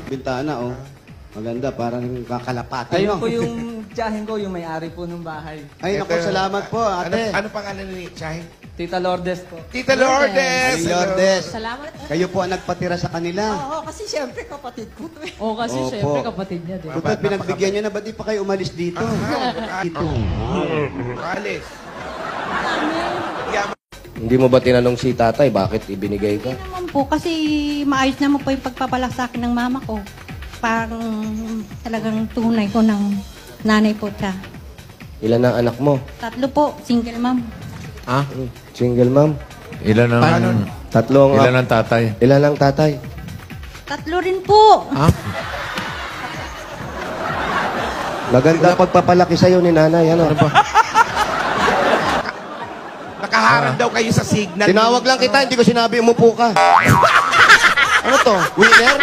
Bintana, oh. Maganda, parang kakalapati. Ayun po yung tiyahin ko, yung may-ari po ng bahay. Ay, naku, salamat po, ate. Ano pangalan ni Chahin? Tita Lourdes po. Tita Lourdes! Aling Lourdes. Salamat. Kayo po ang nagpatira sa kanila. Oo, kasi siyempre kapatid ko to eh. Oo, kasi Opo. syempre kapatid niya din. Butot, pinagbigyan nyo na, ba't di pa kayo umalis dito? Dito. Alis. Hindi mo ba tinanong si tatay bakit ibinigay ka? Hindi naman po, kasi maayos naman po yung pagpapalak sa akin ng mama ko. Parang talagang tunay ko ng nanay po siya. Ilan ang anak mo? 3 po, single mom. Ah? Single mom? Ilan ang... Tatlong... Ilan ang tatay? Ilan ang tatay? 3 rin po. Ha? Maganda pagpapalaki sa'yo ni nanay, ano? Nakaharang daw kayo sa signal. Tinawag lang kita, hindi ko sinabi umupo ka. Ano to? Winner?